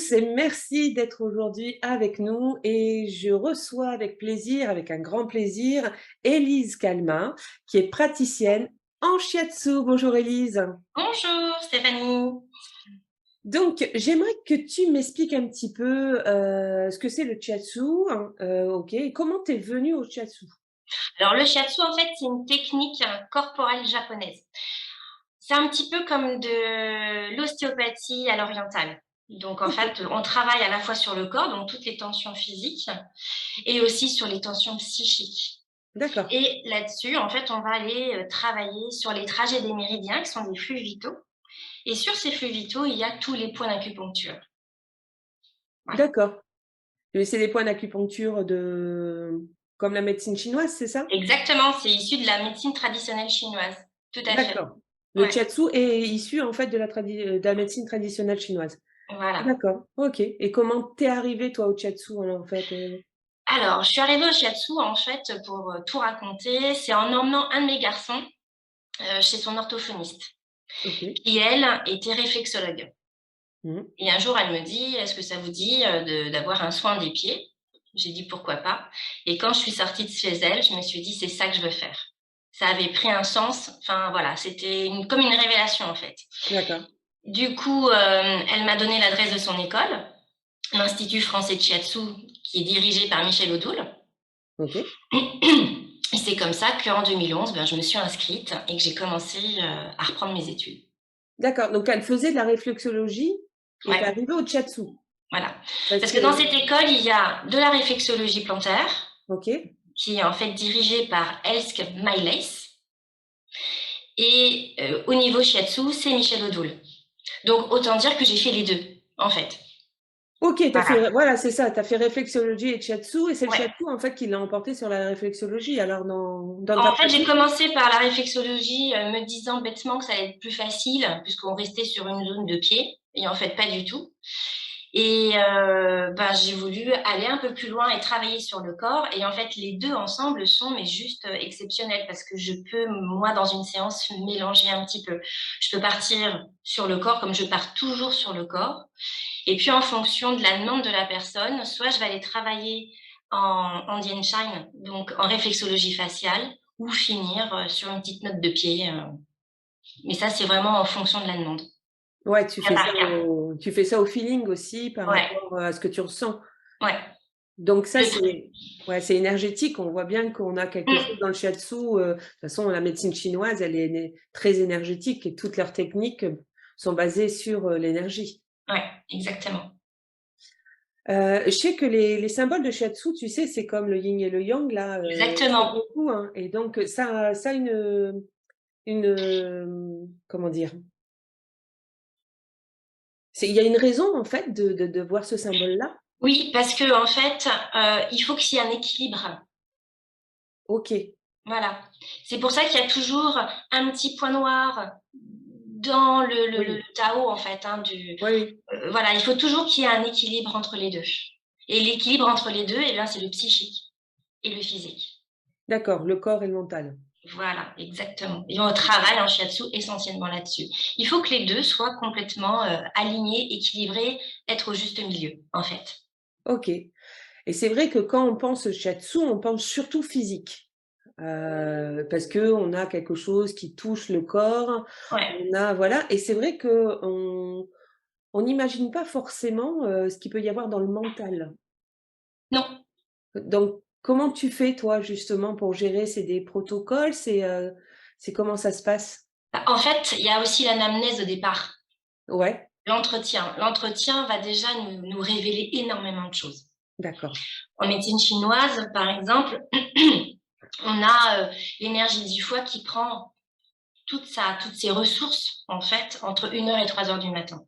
tous et merci d'être aujourd'hui avec nous et je reçois avec plaisir, avec un grand plaisir, Élise Calmin, qui est praticienne en shiatsu. Bonjour Élise. Bonjour Stéphanie. Donc, j'aimerais que tu m'expliques un petit peu ce que c'est le shiatsu, hein, ok, et comment tu es venue au shiatsu? Alors le shiatsu en fait c'est une technique corporelle japonaise. C'est un petit peu comme de l'ostéopathie à l'orientale. Donc en Ok, fait, on travaille à la fois sur le corps, donc toutes les tensions physiques, et aussi sur les tensions psychiques. d'accord, Et là-dessus, en fait, on va aller travailler sur les trajets des méridiens, qui sont des flux vitaux. Et sur ces flux vitaux, il y a tous les points d'acupuncture. Voilà. d'accord. Et c'est des points d'acupuncture comme la médecine chinoise, c'est ça? Exactement, c'est issu de la médecine traditionnelle chinoise. Tout à fait. D'accord. Le Ouais, shiatsu est issu en fait de la médecine traditionnelle chinoise? voilà. D'accord, OK, et comment t'es arrivée toi au shiatsu alors en fait, Alors, je suis arrivée au shiatsu, en fait, pour, tout raconter, c'est en emmenant un de mes garçons, chez son orthophoniste, OK. qui elle, était réflexologue Mmh. et un jour elle me dit: «Est-ce que ça vous dit, de d'avoir un soin des pieds?» J'ai dit: «Pourquoi pas?» Et quand je suis sortie de chez elle, je me suis dit: «C'est ça que je veux faire». Ça avait pris un sens, enfin voilà, c'était comme une révélation, en fait. D'accord. Du coup, elle m'a donné l'adresse de son école, l'Institut français de shiatsu, qui est dirigé par Michel Odoul. OK. Et c'est comme ça qu'en 2011, ben, je me suis inscrite et que j'ai commencé, à reprendre mes études. D'accord, donc elle faisait de la réflexologie et tu es Ouais, arrivée au shiatsu? voilà. Parce Parce que que dans cette école, il y a de la réflexologie plantaire, OK, qui est en fait dirigée par Elske Meiles et au niveau shiatsu, c'est Michel Odoul. Donc autant dire que j'ai fait les 2, en fait. OK, tu as Voilà. fait voilà, c'est ça, tu as fait réflexologie et shiatsu et c'est le Ouais. shiatsu en fait qui l'a emporté sur la réflexologie alors dans ta En fait, j'ai pratique? commencé par la réflexologie, me disant bêtement que ça allait être plus facile puisqu'on restait sur une zone de pied et en fait pas du tout. Et ben, j'ai voulu aller un peu plus loin et travailler sur le corps et en fait les 2 ensemble sont mais juste, exceptionnels parce que je peux, moi, dans une séance, mélanger un petit peu. Je peux partir sur le corps comme je pars toujours sur le corps et puis en fonction de la demande de la personne, soit je vais aller travailler en Dianshine, donc en réflexologie faciale ou finir, sur une petite note de pied, mais ça, c'est vraiment en fonction de la demande, Ouais, cas par cas. tu fais ça au feeling aussi par Ouais, rapport à ce que tu ressens? ouais. Donc ça, Le tr c'est ouais, c'est énergétique. On voit bien qu'on a quelque chose mmh. dans le shiatsu, de toute façon, la médecine chinoise, elle est très énergétique et toutes leurs techniques, sont basées sur, l'énergie. Ouais, exactement. Je sais que les symboles de shiatsu, tu sais, c'est comme le yin et le yang là, c'est Exactement. beaucoup, hein, et donc ça a comment dire? Il y a une raison en fait de voir ce symbole-là? Oui, parce qu'en fait, il faut qu'il y ait un équilibre. OK. Voilà. C'est pour ça qu'il y a toujours un petit point noir dans le Oui. Tao, en fait, hein, Oui, oui. voilà, il faut toujours qu'il y ait un équilibre entre les 2. Et l'équilibre entre les 2, eh bien, c'est le psychique et le physique. D'accord, le corps et le mental. Voilà, exactement. Et on travaille en shiatsu essentiellement là-dessus. Il faut que les 2 soient complètement, alignés, équilibrés, être au juste milieu, en fait. OK, et c'est vrai que quand on pense shiatsu, on pense surtout physique, parce qu'on a quelque chose qui touche le corps, Ouais. on a voilà, et c'est vrai qu'on n'imagine pas forcément, ce qu'il peut y avoir dans le mental. Non. Donc comment tu fais toi justement pour gérer? C'est des protocoles? C'est comment ça se passe? Bah, en fait, il y a aussi l'anamnèse au départ, Ouais, l'entretien. L'entretien va déjà nous révéler énormément de choses. d'accord. En médecine chinoise, par exemple, on a, l'énergie du foie qui prend toutes ses ressources, en fait, entre 1 heure et 3 heures du matin.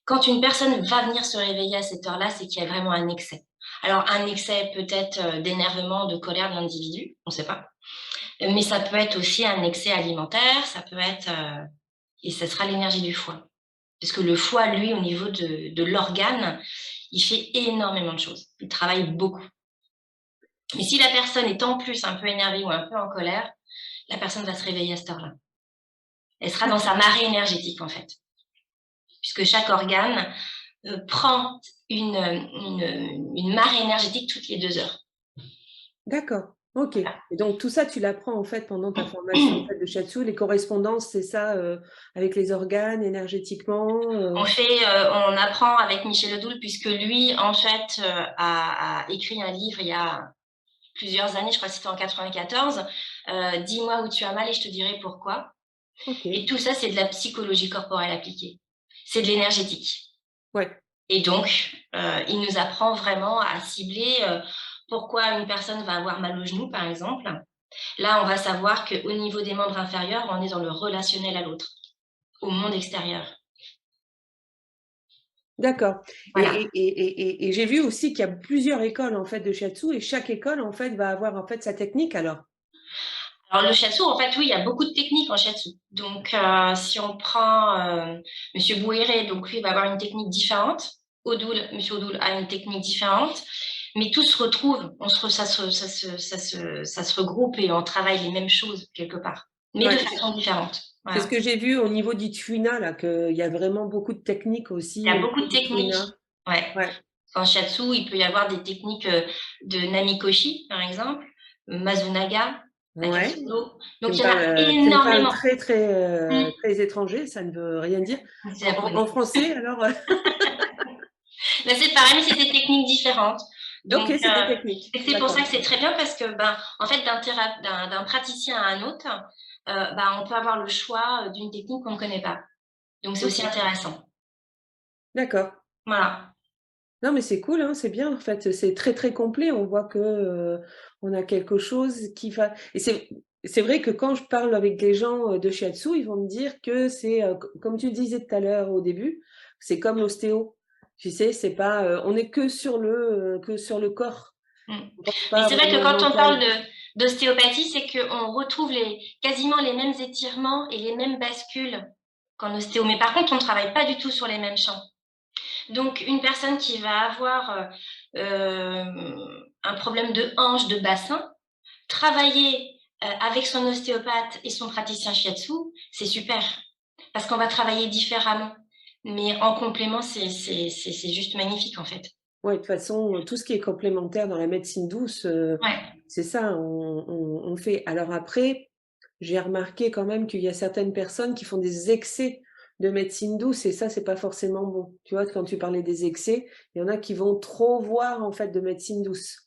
Quand une personne va venir se réveiller à cette heure-là, c'est qu'il y a vraiment un excès. Alors un excès peut-être, d'énervement, de colère de l'individu, on ne sait pas, mais ça peut être aussi un excès alimentaire, ça peut être, et ce sera l'énergie du foie. Parce que le foie, lui, au niveau de l'organe, il fait énormément de choses. Il travaille beaucoup. Et si la personne est en plus un peu énervée ou un peu en colère, la personne va se réveiller à cette heure-là. Elle sera dans sa marée énergétique, en fait. Puisque chaque organe prend une marée énergétique toutes les 2 heures. D'accord, OK, Voilà. et donc tout ça, tu l'apprends, en fait, pendant ta formation, en fait, de shiatsu, les correspondances, c'est ça, avec les organes énergétiquement, On apprend avec Michel Ledoul puisque lui, en fait, a écrit un livre il y a plusieurs années, je crois que c'était en 94, «Dis-moi où tu as mal et je te dirai pourquoi». Et OK, tout ça, c'est de la psychologie corporelle appliquée. C'est de l'énergétique. ouais, Et donc, il nous apprend vraiment à cibler, pourquoi une personne va avoir mal au genou, par exemple. Là, on va savoir qu'au niveau des membres inférieurs, on est dans le relationnel à l'autre, au monde extérieur. d'accord, Voilà. et j'ai vu aussi qu'il y a plusieurs écoles, en fait, de shiatsu et chaque école, en fait, va avoir, en fait, sa technique alors? Alors le shiatsu, en fait, oui, il y a beaucoup de techniques en shiatsu. Donc, si on prend, monsieur Bouéré, donc lui, il va avoir une technique différente. Monsieur Odoul a une technique différente, mais tout se retrouve, on se re ça se regroupe et on travaille les mêmes choses quelque part, mais de Ouais, façon différente. c'est ce Voilà. que j'ai vu au niveau d'Itsuina là, qu'il y a vraiment beaucoup de techniques Il aussi y au a beaucoup niveau de techniques. d'Itsuina. Ouais. Ouais, En shiatsu, il peut y avoir des techniques, de Namikoshi, par exemple, Mazunaga, ouais, Akatsubo. Donc il y en a tu me parles énormément. très, très, Mmh. très étranger, ça ne veut rien dire. C'est En japonais. français alors? Là, c'est pareil, mais c'est des techniques différentes. OK, Donc, c'est des techniques, et c'est pour ça d'accord. que c'est très bien parce que, ben, en fait, d'un praticien à un autre, ben, on peut avoir le choix, d'une technique qu'on ne connaît pas. Donc c'est aussi OK, intéressant. d'accord. Voilà. Non, mais c'est cool, hein, c'est bien en fait, c'est très, très complet. On voit que, on a quelque chose qui va et c'est vrai que quand je parle avec les gens, de shiatsu, ils vont me dire que c'est, comme tu disais tout à l'heure au début, c'est comme l'ostéo. Tu sais, c'est pas, on est que sur le corps. Mmh. On pense Mais pas c'est vrai que vraiment au quand on parle mental. d'ostéopathie, c'est qu'on retrouve quasiment les mêmes étirements et les mêmes bascules qu'en ostéo. Mais par contre, on ne travaille pas du tout sur les mêmes champs. Donc, une personne qui va avoir un problème de hanche, de bassin, travailler avec son ostéopathe et son praticien shiatsu, c'est super. Parce qu'on va travailler différemment. Mais en complément, c'est juste magnifique en fait. Ouais, de toute façon, tout ce qui est complémentaire dans la médecine douce, Ouais. c'est ça, on fait. Alors après, j'ai remarqué quand même qu'il y a certaines personnes qui font des excès de médecine douce et ça, c'est pas forcément bon. Tu vois, quand tu parlais des excès, il y en a qui vont trop voir, en fait, de médecine douce.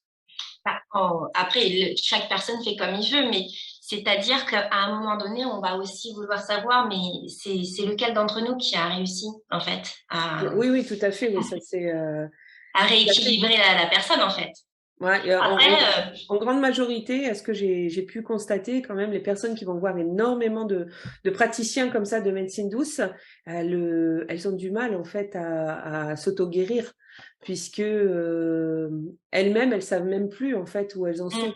Après, chaque personne fait comme il veut, mais c'est-à-dire qu'à un moment donné, on va aussi vouloir savoir, mais c'est lequel d'entre nous qui a réussi en fait Oui, oui, tout à fait, oui, ça c'est, à tout à fait. rééquilibrer la personne en fait. Ouais, et Après, en grande majorité, à ce que j'ai pu constater quand même, les personnes qui vont voir énormément de praticiens comme ça de médecine douce, elles ont du mal en fait à s'auto-guérir puisque, elles-mêmes, elles savent même plus en fait où elles en sont.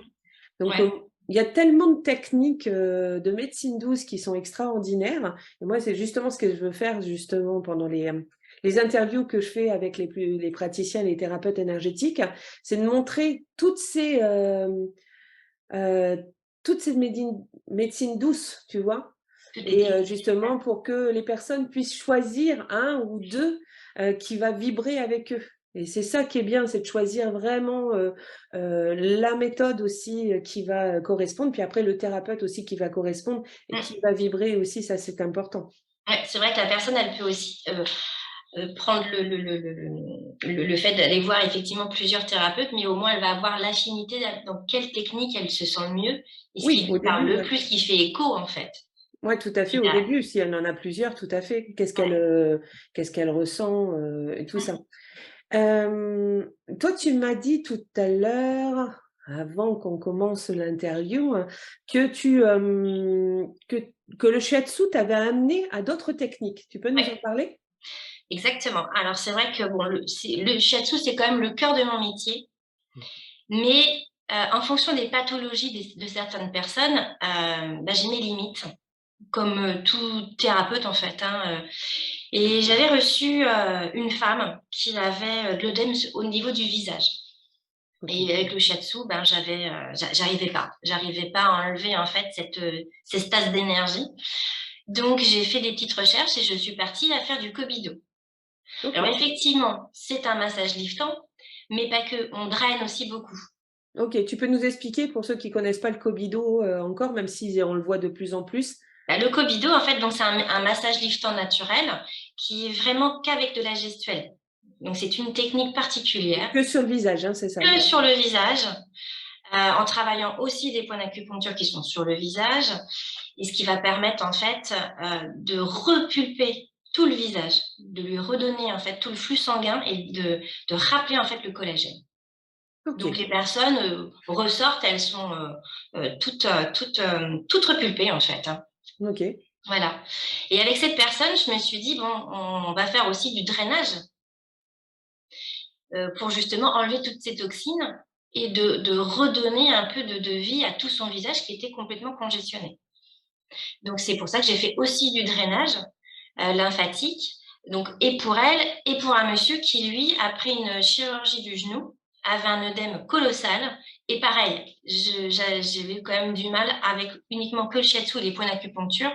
Donc, ouais. il y a tellement de techniques, de médecine douce qui sont extraordinaires et moi, c'est justement ce que je veux faire justement pendant les interviews que je fais avec les praticiens, les thérapeutes énergétiques, c'est de montrer heu, toutes ces médecines douces, tu vois? Toutes les Et techniques. justement pour que les personnes puissent choisir un ou 2 qui va vibrer avec eux. Et c'est ça qui est bien, c'est de choisir vraiment, la méthode aussi, qui va, correspondre, puis après le thérapeute aussi qui va correspondre et qui Mmh. va vibrer aussi, ça c'est important. Ouais, c'est vrai que la personne, elle peut aussi prendre le fait d'aller voir effectivement plusieurs thérapeutes, mais au moins elle va avoir l'affinité dans quelle technique elle se sent le mieux et ce Oui, qui au lui parle début, le ouais. plus, qui fait écho en fait. Ouais, tout à fait, Qui au va- début, si elle en a plusieurs, tout à fait. ouais. Qu'est-ce qu'elle ressent, et tout ça. Mmh. Toi, tu m'as dit tout à l'heure, avant qu'on commence l'interview, que que le shiatsu t'avait amené à d'autres techniques. Tu peux nous en Ouais, parler? exactement. Alors c'est vrai que bon, le shiatsu, c'est quand même le cœur de mon métier, mais en fonction des pathologies de certaines personnes, bah, j'ai mes limites, comme tout thérapeute en fait. Hein. Et j'avais reçu une femme qui avait de l'œdème au niveau du visage. OK. Et avec le shiatsu, ben, j'arrivais pas à enlever en fait ces stases d'énergie. Donc j'ai fait des petites recherches et je suis partie à faire du Kobido. OK. Alors effectivement, c'est un massage liftant, mais pas que, on draine aussi beaucoup. OK, tu peux nous expliquer pour ceux qui connaissent pas le Kobido, encore, même si on le voit de plus en plus? Bah, le Kobido, en fait, donc c'est un massage liftant naturel qui est vraiment qu'avec de la gestuelle. Donc c'est une technique particulière, Que sur le visage, hein, c'est ça? que sur le visage, en travaillant aussi des points d'acupuncture qui sont sur le visage et ce qui va permettre en fait, de repulper tout le visage, de lui redonner en fait tout le flux sanguin et de rappeler en fait le collagène. Donc OK, les personnes, ressortent, elles sont, toutes repulpées en fait, hein. OK. Voilà, et avec cette personne, je me suis dit: «Bon, on va faire aussi du drainage, pour justement enlever toutes ces toxines et de redonner un peu de vie à tout son visage qui était complètement congestionné». Donc c'est pour ça que j'ai fait aussi du drainage, lymphatique, donc et pour elle et pour un monsieur qui lui, après une chirurgie du genou, avait un œdème colossal et pareil, j'avais quand même du mal avec uniquement que le shiatsu et les points d'acupuncture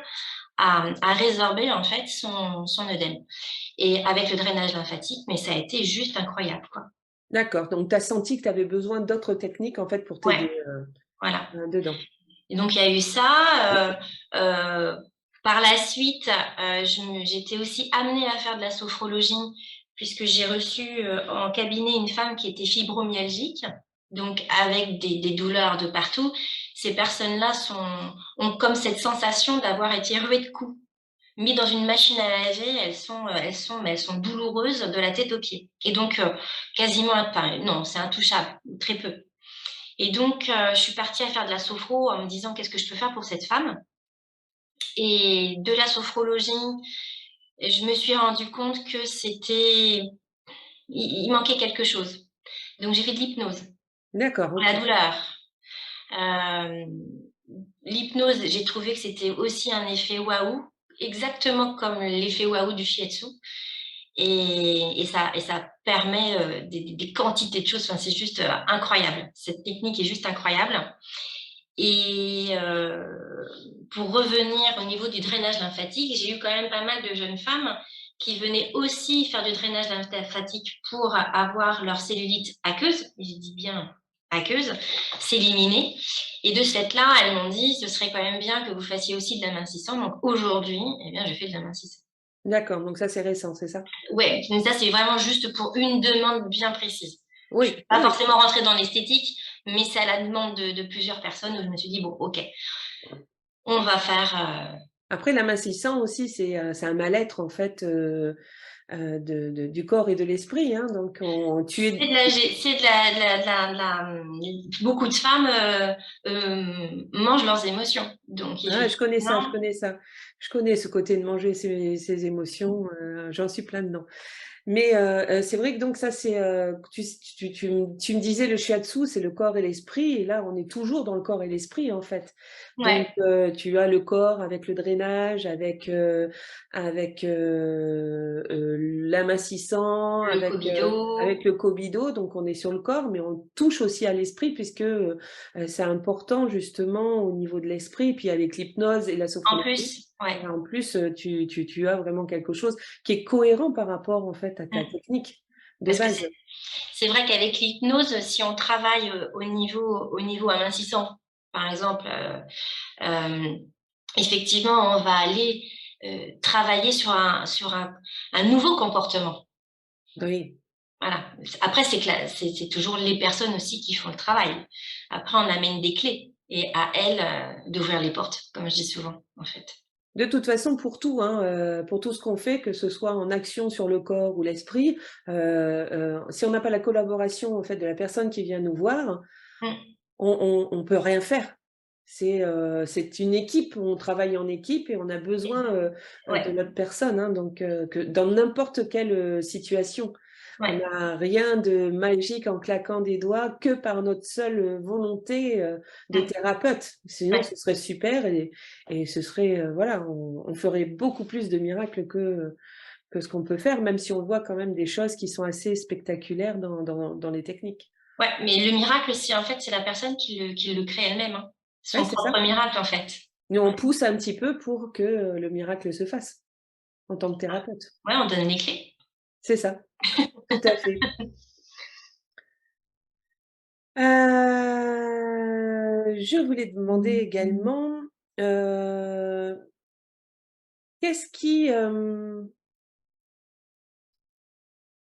à résorber en fait son œdème et avec le drainage lymphatique, mais ça a été juste incroyable, quoi. D'accord, donc tu as senti que tu avais besoin d'autres techniques, en fait, pour Ouais, t'aider, voilà. dedans? Et donc il y a eu ça, par la suite, j'étais aussi amenée à faire de la sophrologie puisque j'ai reçu, en cabinet une femme qui était fibromyalgique, donc avec des douleurs de partout. Ces personnes-là ont comme cette sensation d'avoir été ruées de coups, mis dans une machine à laver, elles sont douloureuses de la tête aux pieds et donc quasiment enfin non, c'est intouchable, très peu. Et donc, je suis partie à faire de la sophro en me disant: «Qu'est-ce que je peux faire pour cette femme?» Et de la sophrologie, je me suis rendu compte que c'était il manquait quelque chose. Donc j'ai fait de l'hypnose D'accord, pour OK. la douleur. Hem, L'hypnose, j'ai trouvé que c'était aussi un effet waouh, exactement comme l'effet waouh du shiatsu et ça permet, des quantités de choses, enfin, c'est juste, incroyable. Cette technique est juste incroyable. Et pour revenir au niveau du drainage lymphatique, j'ai eu quand même pas mal de jeunes femmes qui venaient aussi faire du drainage lymphatique pour avoir leur cellulite aqueuse, et je dis bien aqueuse, s'éliminer. Et de ce fait-là, elles m'ont dit: «Ce serait quand même bien que vous fassiez aussi de l'amincissant». Donc aujourd'hui, eh bien, je fais de l'amincissant. D'accord, donc ça, c'est récent, c'est ça? Ouais, mais ça, c'est vraiment juste pour une demande bien précise. Je ne Oui, vais pas oui. forcément rentrer dans l'esthétique, mais c'est à la demande de plusieurs personnes où je me suis dit: «Bon, OK, on va faire, Après l'amincissant aussi, c'est un mal-être, en fait, du corps et de l'esprit, hein, donc on tu c'est es de la gé c'est de la, beaucoup de femmes, mangent leurs émotions. Donc ah, je connais ça, je effectivement connais ça. Je connais ce côté de manger ses émotions, j'en suis plein dedans. Mais c'est vrai que donc ça c'est, tu me disais le shiatsu, c'est le corps et l'esprit et là on est toujours dans le corps et l'esprit en fait. Donc ouais, tu as le corps avec le drainage, avec, l'amincissant, le avec cobido, le kobido, donc on est sur le corps, mais on touche aussi à l'esprit puisque, c'est important justement au niveau de l'esprit, puis avec l'hypnose et la en sophrologie. plus, ouais. Là en plus, tu as vraiment quelque chose qui est cohérent par rapport, en fait, à ta Mmh. technique de Parce que base. c'est vrai qu'avec l'hypnose, si on travaille, au niveau amincissant, par exemple, hem, effectivement, on va aller, travailler sur un nouveau comportement. Oui. Voilà. Après, c'est que la c'est toujours les personnes aussi qui font le travail. Après, on amène des clés et à elles, d'ouvrir les portes, comme je dis souvent, en fait. De toute façon, pour tout, hein, pour tout ce qu'on fait, que ce soit en action sur le corps ou l'esprit, si on n'a pas la collaboration, en fait, de la personne qui vient nous voir, Mmh. on peut rien faire. C'est une équipe, on travaille en équipe et on a besoin, de Ouais, l'autre personne, hein, donc que dans n'importe quelle, situation. On ouais, n'a rien de magique en claquant des doigts que par notre seule, volonté, de mmh, thérapeute. Sinon ouais. ce serait super et ce serait, voilà, on ferait beaucoup plus de miracles que ce qu'on peut faire, même si on voit quand même des choses qui sont assez spectaculaires dans les techniques. Ouais, mais le miracle, c'est en fait, c'est la personne qui le crée elle-même, hein. Ouais, Son c'est ça. propre miracle, en fait. Nous, on Ouais, pousse un petit peu pour que, le miracle se fasse, en tant que thérapeute. ouais, on donne les clés. c'est ça, tout à fait. Je voulais te demander également, heu, qu'est-ce qui,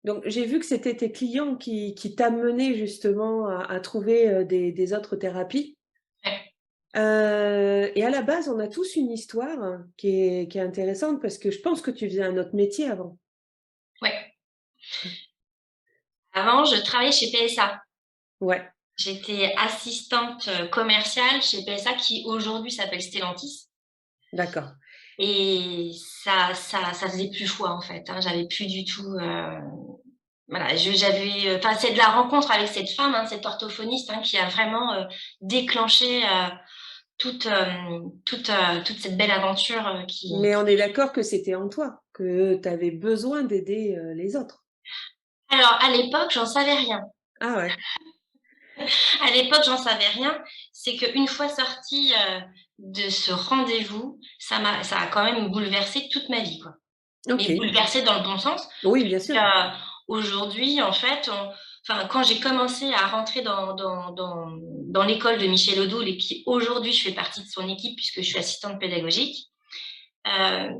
donc j'ai vu que c'était tes clients qui t'amenaient justement à trouver, des autres thérapies. Ouais, Et à la base, on a tous une histoire qui est intéressante parce que je pense que tu faisais un autre métier avant? ouais. Avant, je travaillais chez PSA. Ouais, J'étais assistante, commerciale chez PSA qui aujourd'hui s'appelle Stellantis d'accord. et ça faisait plus foi en fait, hein. J'avais plus du tout, voilà, enfin, c'est de la rencontre avec cette femme, hein, cette orthophoniste, hein, qui a vraiment, déclenché, toute cette belle aventure, Mais on est d'accord que c'était en toi, que tu avais besoin d'aider, les autres? alors à l'époque, j'en savais rien. Ah ouais, À l'époque, j'en savais rien. C'est qu'une fois sortie, de ce rendez-vous, ça a quand même bouleversé toute ma vie, quoi. Mais OK. bouleversé dans le bon sens. Oui, bien sûr. Aujourd'hui, en fait, enfin, quand j'ai commencé à rentrer dans l'école de Michel Odoul et qui aujourd'hui, je fais partie de son équipe puisque je suis assistante pédagogique, heu,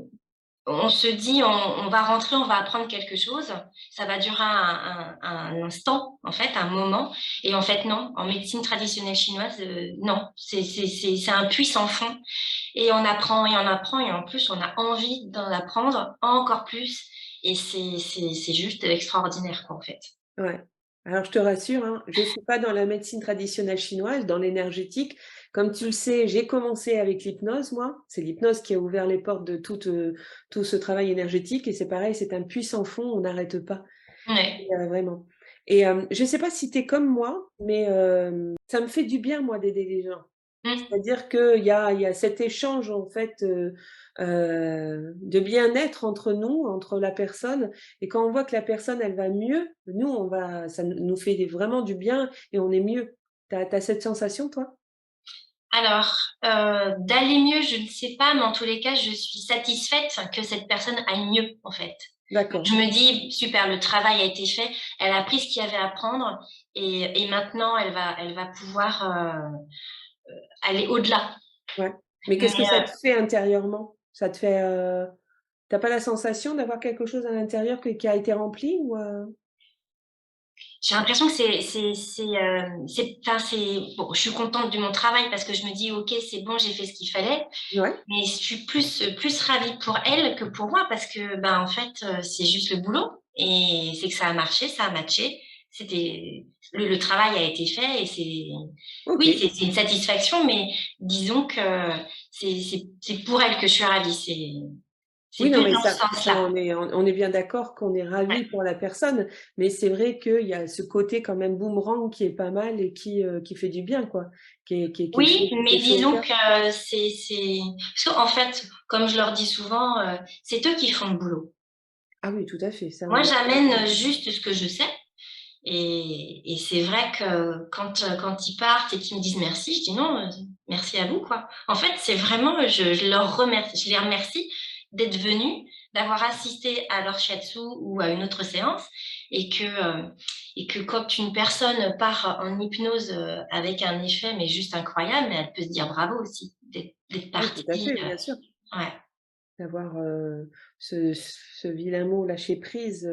on se dit: «On va rentrer, on va apprendre quelque chose, ça va durer un instant, en fait, un moment» et en fait non, en médecine traditionnelle chinoise, non, c'est un puits sans fond et on apprend et on apprend et en plus on a envie d'en apprendre encore plus et c'est juste extraordinaire, quoi, en fait. Ouais. Alors je te rassure, hein, je suis pas dans la médecine traditionnelle chinoise, dans l'énergétique. Comme tu le sais, j'ai commencé avec l'hypnose moi. C'est l'hypnose qui a ouvert les portes de tout ce travail énergétique et c'est pareil, c'est un puits sans fond, on n'arrête pas. Ouais. Vraiment. Et je sais pas si tu es comme moi, mais ça me fait du bien moi d'aider les gens. Mmh. C'est-à-dire qu'il y a cet échange en fait, de bien-être entre nous, entre la personne et quand on voit que la personne elle va mieux, nous on va ça nous fait vraiment du bien et on est mieux. Tu as cette sensation toi? Alors, d'aller mieux, je ne sais pas, mais en tous les cas, je suis satisfaite que cette personne aille mieux, en fait. Donc D'accord, je me dis: «Super, le travail a été fait, elle a appris ce qu'il y avait à apprendre et maintenant elle va pouvoir, aller au-delà». ouais. Mais qu'est-ce que Mais, ça te fait intérieurement? Ça te fait, tu pas la sensation d'avoir quelque chose à l'intérieur qui a été rempli ou j'ai l'impression que enfin, c'est bon, je suis contente de mon travail parce que je me dis: «OK, c'est bon, j'ai fait ce qu'il fallait». Ouais, Mais je suis plus ravie pour elle que pour moi parce que, ben, en fait, c'est juste le boulot et c'est que ça a marché, ça a matché. C'était le travail a été fait et oui, OK. c'est une satisfaction, mais disons que c'est pour elle que je suis ravie. C'est Oui, non, plus mais dans ce ça sens-là. on est bien d'accord qu'on est ravis Ouais. pour la personne, mais c'est vrai qu'il y a ce côté quand même boomerang qui est pas mal et qui fait du bien quoi, qui est quelque Oui, chose qui mais fait chaud au disons cœur. que c'est parce qu'en fait, comme je leur dis souvent, c'est eux qui font le boulot. Ah oui, tout à fait, ça on Moi, est j'amène juste ce que je sais. Et c'est vrai que quand ils partent et qu'ils me disent merci, je dis: «Non, merci à vous, quoi». En fait, c'est vraiment, je les remercie d'être venus, d'avoir assisté à leur shiatsu ou à une autre séance et que quand une personne part en hypnose, avec un effet, mais juste incroyable, mais elle peut se dire bravo aussi d'être Oui, tout à partie, fait, bien sûr, ouais. d'avoir, ce vilain mot lâcher prise,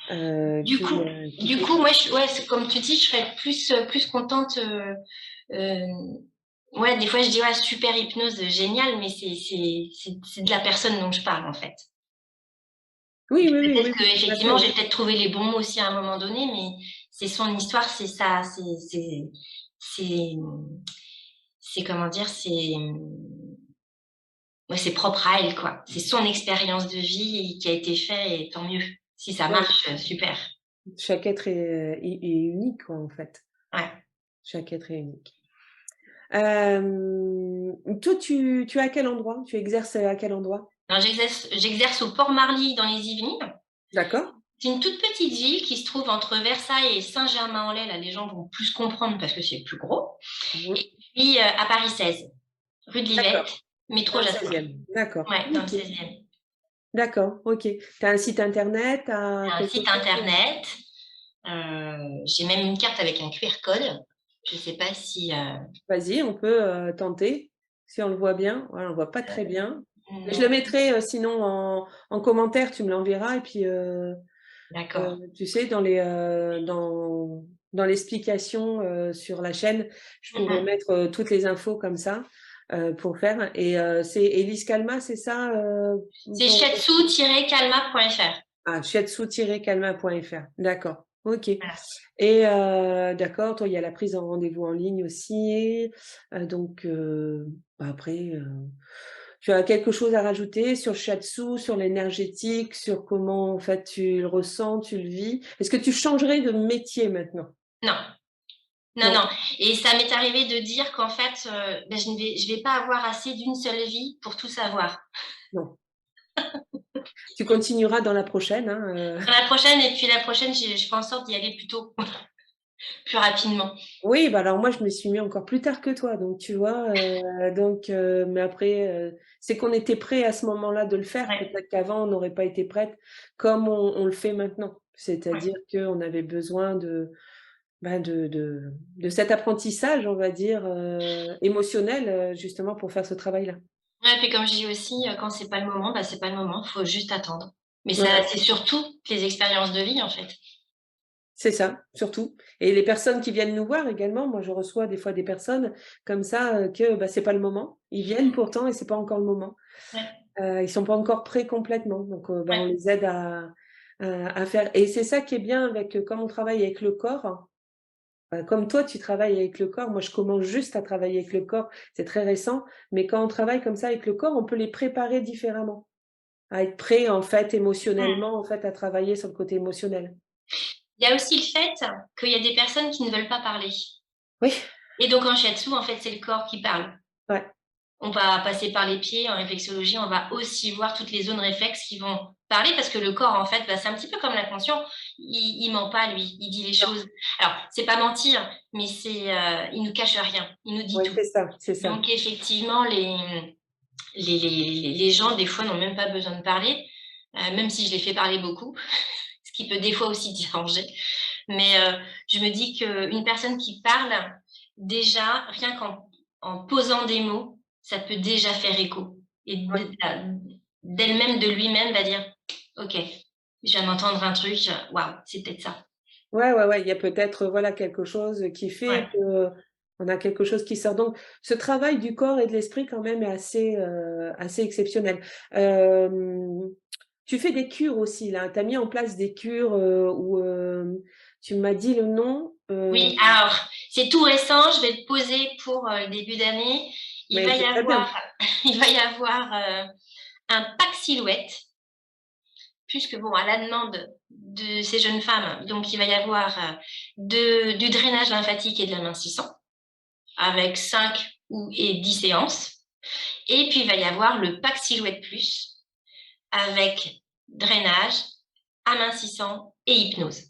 Du coup qui du fait coup, moi, ouais, c'est comme tu dis, je serais plus contente, Hem, ouais, des fois, je dis: «Ouais, super hypnose, génial», mais c'est de la personne dont je parle, en fait. oui, oui, oui, Peut-être oui, oui, tout à fait, qu'effectivement, oui. j'ai peut-être trouvé les bons mots aussi à un moment donné, mais c'est son histoire, c'est ça, c'est, c'est comment dire? Ouais, c'est propre à elle, quoi. C'est son expérience de vie qui a été fait et tant mieux. Si ça Ouais, marche, super. chaque être est unique quoi, en fait. Ouais. Chaque être est unique. Toi, tu es à quel endroit? Tu exerces, à quel endroit? Alors j'exerce au Port Marly dans les Yvelines. D'accord. C'est une toute petite ville qui se trouve entre Versailles et Saint-Germain-en-Laye. Là, les gens vont plus comprendre parce que c'est plus gros. Mmh. Et puis, à Paris 16, rue de D'accord. l'Yvette, métro Dans le Jasmin. 16e. D'accord. Ouais, dans le OK. 16e. D'accord, OK. Tu as un site internet, tu as Un quelque site chose? internet, j'ai même une carte avec un QR code. Je ne sais pas si, Vas-y, on peut, tenter, si on le voit bien. Ouais, on le voit pas très bien. Mais je le non, mettrai, sinon en commentaire, tu me l'enverras et puis, d'accord. tu sais dans les, dans l'explication, sur la chaîne, je Mmh pourrais mh. mettre, toutes les infos comme ça, pour faire et c'est Elise Calma, c'est ça, C'est ton shiatsu-kalma.fr. ah, shiatsu-calma.fr. D'accord, OK. Voilà. Et d'accord, toi, il y a la prise en rendez-vous en ligne aussi, donc bah, après, tu as quelque chose à rajouter sur le shiatsu, sur l'énergétique, sur comment, en fait, tu le ressens, tu le vis? Est-ce que tu changerais de métier maintenant? Non, non, Non? non, et ça m'est arrivé de dire qu'en fait, bah, je vais pas avoir assez d'une seule vie pour tout savoir. Non. Tu continueras dans la prochaine, hein, Dans la prochaine et puis la prochaine, je fais en sorte d'y aller plus tôt, plus rapidement. Oui, bah, alors moi, je me suis mis encore plus tard que toi, donc tu vois? Mais après, c'est qu'on était prêt à ce moment-là de le faire. Ouais, Peut-être qu'avant, on n'aurait pas été prête comme on le fait maintenant. ouais. C'est-à-dire qu'on avait besoin de, bah, de cet apprentissage, on va dire, émotionnel, justement pour faire ce travail-là. Ouais, puis comme je dis aussi, quand c'est pas le moment, bah, c'est pas le moment, faut juste attendre. Mais ça, Ouais. c'est surtout les expériences de vie, en fait. C'est ça, surtout et les personnes qui viennent nous voir également, moi je reçoa des fois des personnes comme ça, que, bah, c'est pas le moment. Ils viennent pourtant et c'est pas encore le moment. Ouais, Ils sont pas encore prêts complètement, donc bah, on ouais. les aide à faire et c'est ça qui est bien avec, comme on travaille avec le corps, comme toi tu travailles avec le corps, moi je commence juste à travailler avec le corps, c'est très récent, mais quand on travaille comme ça avec le corps, on peut les préparer différemment, à être prêts en fait Mmh. émotionnellement, en fait à travailler sur le côté émotionnel. Il y a aussi le fait qu'il y a des personnes qui ne veulent pas parler Oui, et donc en shiatsu, en fait, c'est le corps qui parle. ouais, On va passer par les pieds, en réflexologie, on va aussi voir toutes les zones réflexes qui vont parler parce que le corps, en fait, bah, c'est un petit peu comme l'inconscient, il ment pas lui, il dit les non, choses. Alors, c'est pas mentir, mais c'est, il nous cache rien, il nous dit oui, tout. c'est ça, c'est ça. Donc effectivement, les gens, des fois, n'ont même pas besoin de parler, même si je les fais parler beaucoup, ce qui peut des fois aussi déranger. Mais je me dis qu'une personne qui parle, déjà, rien qu'en posant des mots, ça peut déjà faire écho. Et Ouais. d'elle-même, de lui-même, va dire: «OK, je viens d'entendre un truc, waouh, c'est peut-être ça». Ouais, ouais, ouais, il y a peut-être, voilà, quelque chose qui fait Ouais. qu'on a quelque chose qui sort. Donc ce travail du corps et de l'esprit quand même est assez, assez exceptionnel. Hem, Tu fais des cures aussi là? Tu as mis en place des cures, où, tu m'as dit le nom, Oui, alors, c'est tout récent, je vais le poser pour, le début d'année. Il mais va y c'est très bien. avoir il va y avoir, un pack silhouette. Puisque bon, à la demande de ces jeunes femmes, donc il va y avoir, du drainage lymphatique et de l'amincissant, avec 5 et 10 séances. Et puis il va y avoir le pack Silhouette Plus, avec drainage, amincissant et hypnose.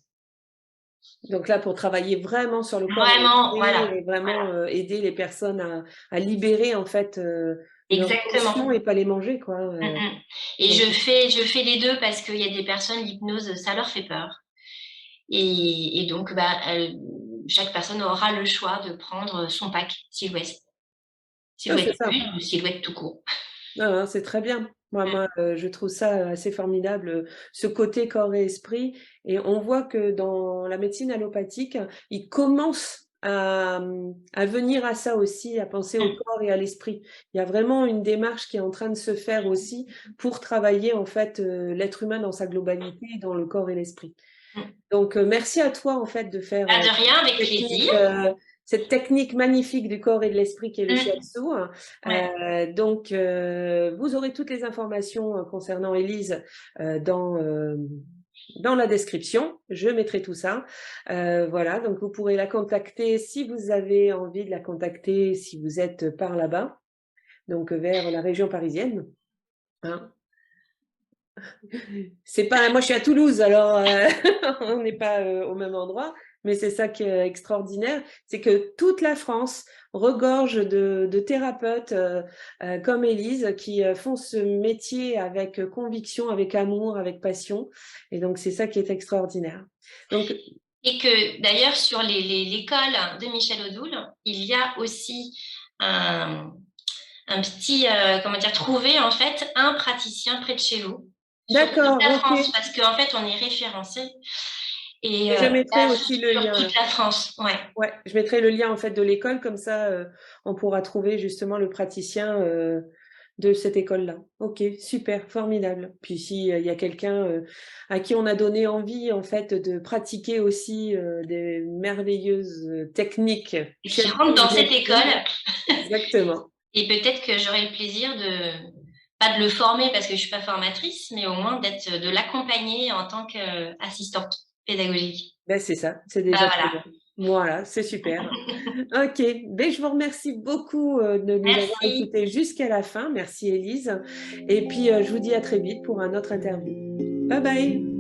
Donc là, pour travailler vraiment sur le corps et Vraiment, l'esprit voilà, et vraiment, voilà, aider les personnes à libérer en fait, leurs tensions exactement. et pas les manger quoi, Mmh mh. Et donc je fais les 2 parce qu'il y a des personnes, l'hypnose, ça leur fait peur. Et donc, bah, chaque personne aura le choix de prendre son pack Silhouette. ah c'est Silhouette ça. plus ou silhouette tout court. Non, non, c'est très bien. Mmh. Je trouve ça, assez formidable, ce côté corps et esprit et on voit que dans la médecine allopathique, ils commencent à venir à ça aussi, à penser au Mmh. corps et à l'esprit. Il y a vraiment une démarche qui est en train de se faire aussi pour travailler, en fait, l'être humain dans sa globalité, dans le corps et l'esprit. Mmh. Donc, merci à toi, en fait, de faire, Bah, de rien, avec plaisir. cette technique magnifique du corps et de l'esprit qui est le Mmh. shiatsu. Ouais. Vous aurez toutes les informations, concernant Élise, dans, dans la description. Je mettrai tout ça. Voilà, donc vous pourrez la contacter si vous avez envie de la contacter, si vous êtes par là-bas, donc vers la région parisienne, hein. C'est pas moi je suis à Toulouse alors, on n'est pas, au même endroit, Mais c'est ça qui est extraordinaire, c'est que toute la France regorge de thérapeutes comme Élise qui font ce métier avec conviction, avec amour, avec passion. Et donc, c'est ça qui est extraordinaire. Donc, Et que d'ailleurs, sur l'école de Michel Odoul, il y a aussi un petit, comment dire, trouver en fait un praticien près de chez vous sur toute d'accord, la ok. France, parce qu'en fait, on est référencé. Et Et je mettrai là, aussi le sur lien. toute la France, ouais. Ouais, je mettrai le lien en fait de l'école, comme ça on pourra trouver justement le praticien de cette école-là. Ok, super, formidable. Puis si il y a quelqu'un à qui on a donné envie en fait de pratiquer aussi des merveilleuses techniques Qui rentre dans cette école. exactement. Et peut-être que j'aurai le plaisir pas de le former parce que je suis pas formatrice, mais au moins de l'accompagner en tant qu'assistante pédagogique. Ben c'est ça, c'est Bah déjà très voilà. bien. Voilà, c'est super. Ok, ben, je vous remercie beaucoup de nous avoir Merci. écoutés jusqu'à la fin. Merci Élise. Et puis je vous dis à très vite pour un autre interview. Bye bye.